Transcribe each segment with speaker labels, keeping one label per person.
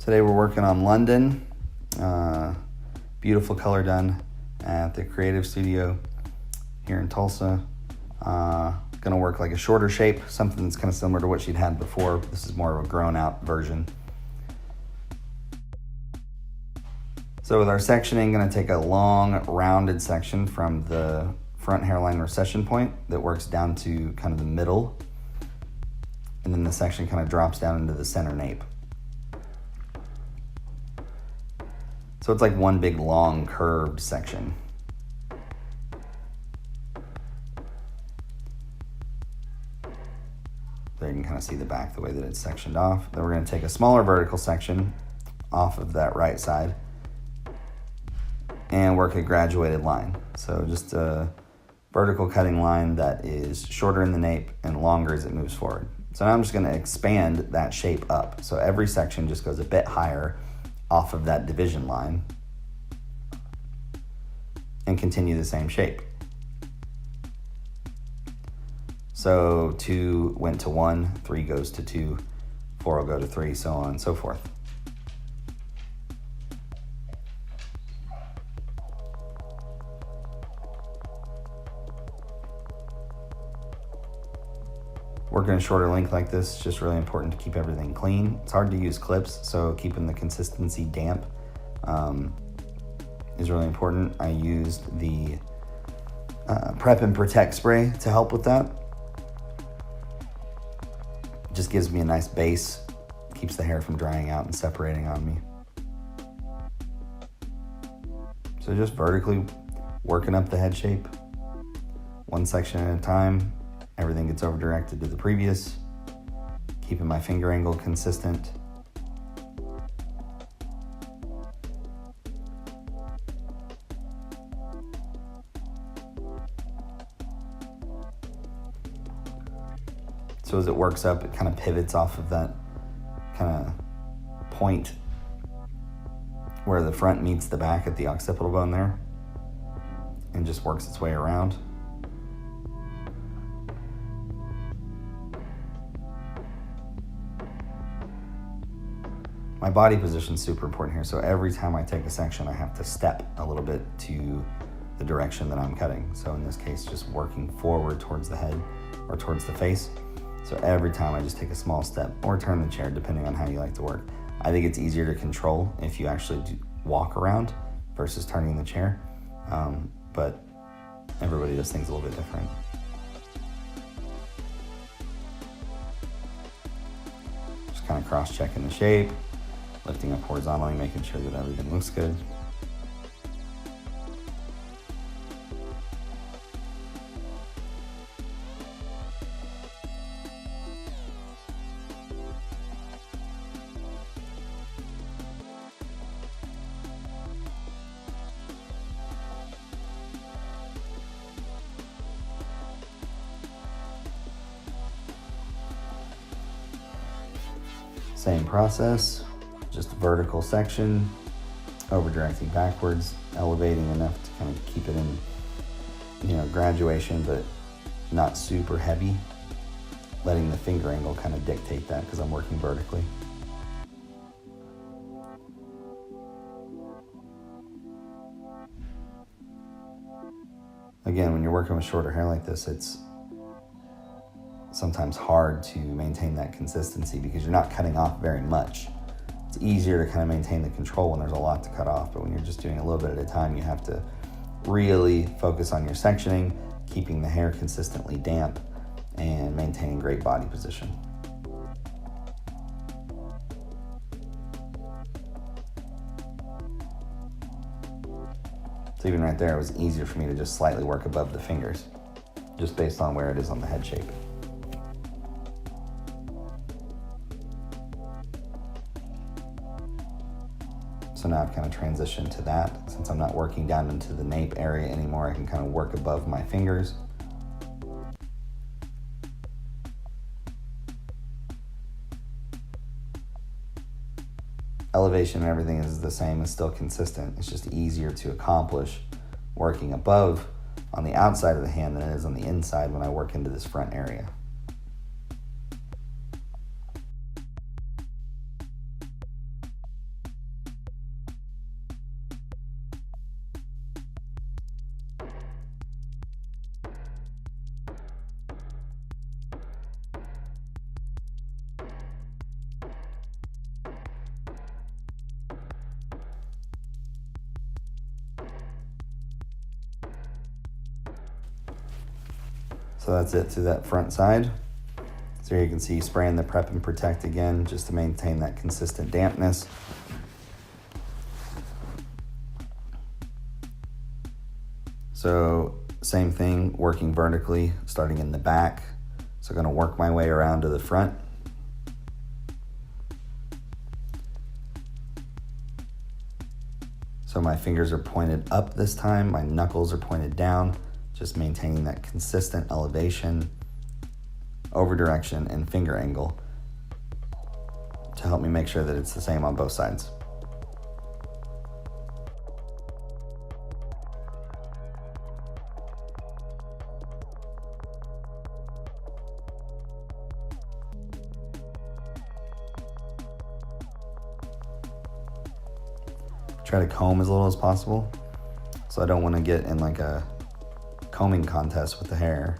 Speaker 1: Today we're working on London. Beautiful color done at the Creative Studio here in Tulsa. Gonna work like a shorter shape, something that's kind of similar to what she'd had before. This is more of a grown out version. So with our sectioning, gonna take a long rounded section from the front hairline recession point that works down to kind of the middle. And then the section kind of drops down into the center nape. So it's like one big long curved section. There you can kind of see the back the way that it's sectioned off. Then we're going to take a smaller vertical section off of that right side and work a graduated line. So just a vertical cutting line that is shorter in the nape and longer as it moves forward. So now I'm just going to expand that shape up. So every section just goes a bit higher off of that division line and continue the same shape. So 2 went to 1, 3 goes to 2, 4 will go to 3, so on and so forth. Working a shorter length like this, it's just really important to keep everything clean. It's hard to use clips, so keeping the consistency damp is really important. I used the Prep and Protect spray to help with that. Just gives me a nice base, keeps the hair from drying out and separating on me. So just vertically working up the head shape, one section at a time. Everything gets over directed to the previous, keeping my finger angle consistent. So as it works up, it kind of pivots off of that kind of point where the front meets the back at the occipital bone there, and just works its way around. My body position is super important here, so every time I take a section, I have to step a little bit to the direction that I'm cutting. So in this case, just working forward towards the head or towards the face. So every time I just take a small step or turn the chair, depending on how you like to work. I think it's easier to control if you actually walk around versus turning the chair, but everybody does things a little bit different. Just kind of cross-checking the shape, lifting up horizontally, making sure that everything looks good. Same process, just a vertical section, over directing backwards, elevating enough to kind of keep it in, graduation, but not super heavy. Letting the finger angle kind of dictate that because I'm working vertically. Again, when you're working with shorter hair like this, it's sometimes hard to maintain that consistency because you're not cutting off very much. It's easier to kind of maintain the control when there's a lot to cut off, but when you're just doing a little bit at a time, you have to really focus on your sectioning, keeping the hair consistently damp, and maintaining great body position. So even right there, it was easier for me to just slightly work above the fingers, just based on where it is on the head shape. So now I've kind of transitioned to that. Since I'm not working down into the nape area anymore, I can kind of work above my fingers. Elevation and everything is the same, it's still consistent. It's just easier to accomplish working above on the outside of the hand than it is on the inside when I work into this front area. So that's it through that front side. So here you can see spraying the Prep and Protect again, just to maintain that consistent dampness. So same thing, working vertically, starting in the back. So I'm gonna work my way around to the front. So my fingers are pointed up this time, my knuckles are pointed down, just maintaining that consistent elevation, over direction, and finger angle to help me make sure that it's the same on both sides. Try to comb as little as possible. So I don't want to get in like a combing contest with the hair.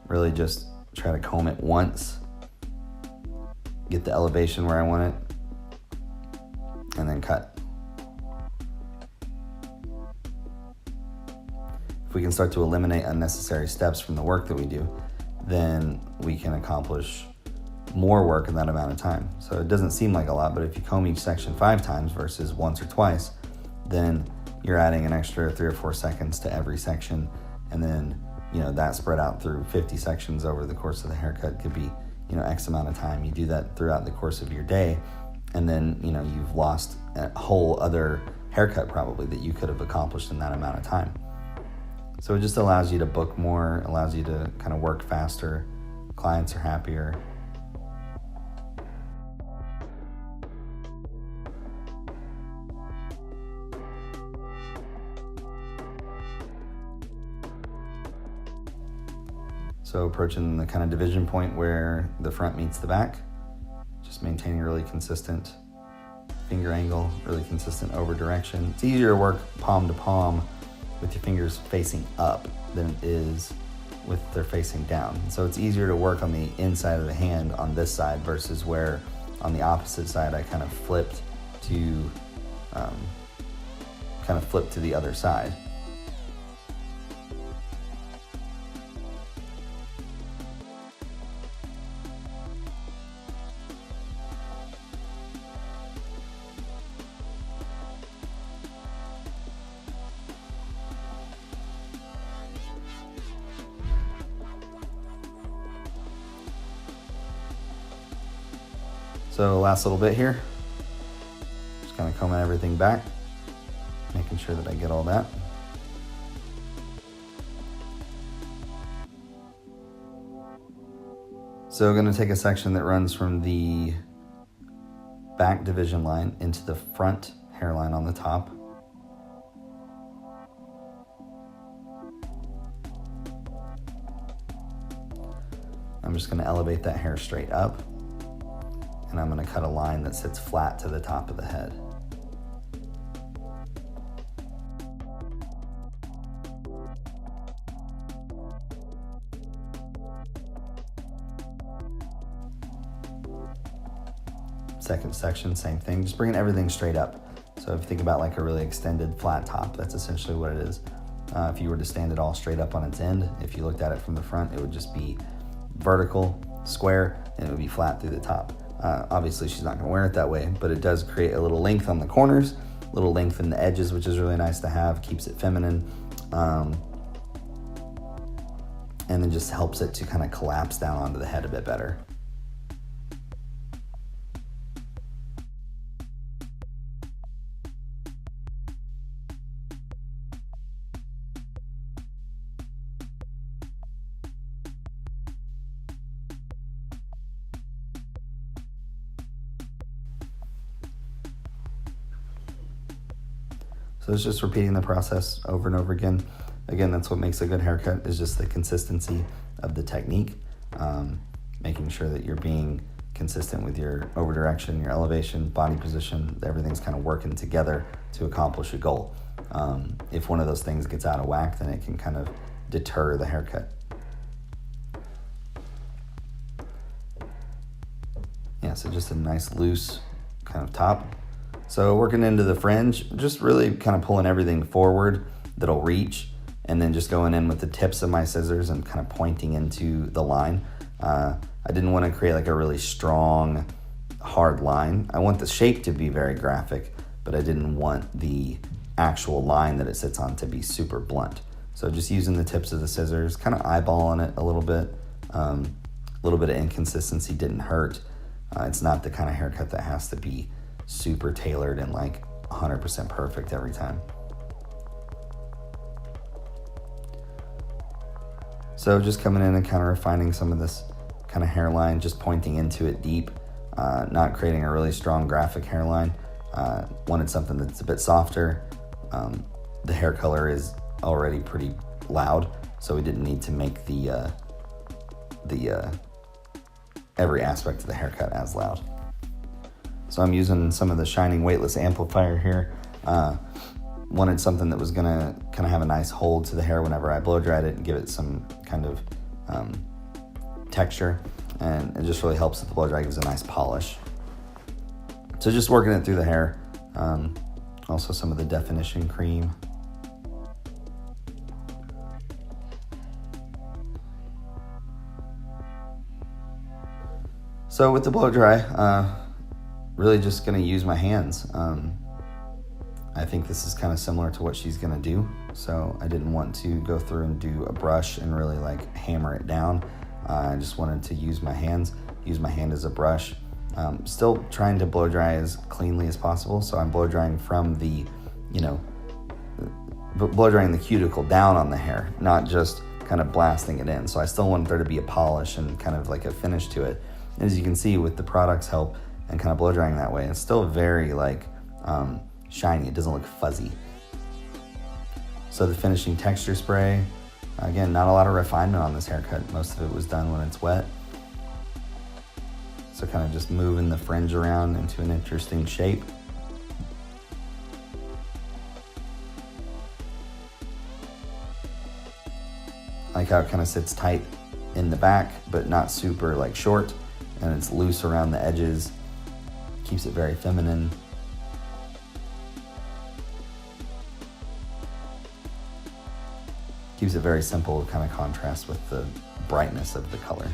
Speaker 1: Really just try to comb it once, get the elevation where I want it, and then cut. If we can start to eliminate unnecessary steps from the work that we do, then we can accomplish more work in that amount of time. So it doesn't seem like a lot, but if you comb each section 5 times versus once or twice, then you're adding an extra 3 or 4 seconds to every section. And then, that spread out through 50 sections over the course of the haircut could be, X amount of time. You do that throughout the course of your day, and then, you've lost a whole other haircut probably that you could have accomplished in that amount of time. So it just allows you to book more, allows you to kind of work faster. Clients are happier. So approaching the kind of division point where the front meets the back, just maintaining a really consistent finger angle, really consistent over direction. It's easier to work palm to palm with your fingers facing up than it is with their facing down. So it's easier to work on the inside of the hand on this side versus where on the opposite side I kind of flipped to the other side. So last little bit here, just kind of combing everything back, making sure that I get all that. So I'm going to take a section that runs from the back division line into the front hairline on the top. I'm just going to elevate that hair straight up. And I'm going to cut a line that sits flat to the top of the head. Second section, same thing, just bringing everything straight up. So if you think about like a really extended flat top, that's essentially what it is. If you were to stand it all straight up on its end, if you looked at it from the front, it would just be vertical, square, and it would be flat through the top. Obviously she's not going to wear it that way, but it does create a little length on the corners, a little length in the edges, which is really nice to have, keeps it feminine, and then just helps it to kind of collapse down onto the head a bit better. So it's just repeating the process over and over again. Again, that's what makes a good haircut, is just the consistency of the technique, making sure that you're being consistent with your over direction, your elevation, body position, everything's kind of working together to accomplish a goal. If one of those things gets out of whack, then it can kind of deter the haircut. Yeah, so just a nice loose kind of top. So working into the fringe, just really kind of pulling everything forward that'll reach, and then just going in with the tips of my scissors and kind of pointing into the line. I didn't want to create like a really strong, hard line. I want the shape to be very graphic, but I didn't want the actual line that it sits on to be super blunt. So just using the tips of the scissors, kind of eyeballing it a little bit. A little bit of inconsistency didn't hurt. It's not the kind of haircut that has to be super tailored and like 100% perfect every time. So just coming in and kind of refining some of this kind of hairline, just pointing into it deep, not creating a really strong graphic hairline. Wanted something that's a bit softer. The hair color is already pretty loud, so we didn't need to make the every aspect of the haircut as loud. So I'm using some of the Shining Weightless Amplifier here. Wanted something that was gonna kind of have a nice hold to the hair whenever I blow dried it and give it some kind of texture, and it just really helps that the blow dry gives a nice polish. So just working it through the hair. Also some of the definition cream. So with the blow dry, really just gonna use my hands. I think this is kind of similar to what she's gonna do, so I didn't want to go through and do a brush and really like hammer it down. I just wanted to use my hands, use my hand as a brush. Still trying to blow dry as cleanly as possible, so I'm blow drying from the, blow drying the cuticle down on the hair, not just kind of blasting it in. So I still want there to be a polish and kind of like a finish to it. And as you can see with the product's help and kind of blow drying that way, it's still very like shiny. It doesn't look fuzzy. So the finishing texture spray, again, not a lot of refinement on this haircut. Most of it was done when it's wet. So kind of just moving the fringe around into an interesting shape. I like how it kind of sits tight in the back, but not super like short, and it's loose around the edges. Keeps it very feminine. Keeps it very simple, kind of contrast with the brightness of the color.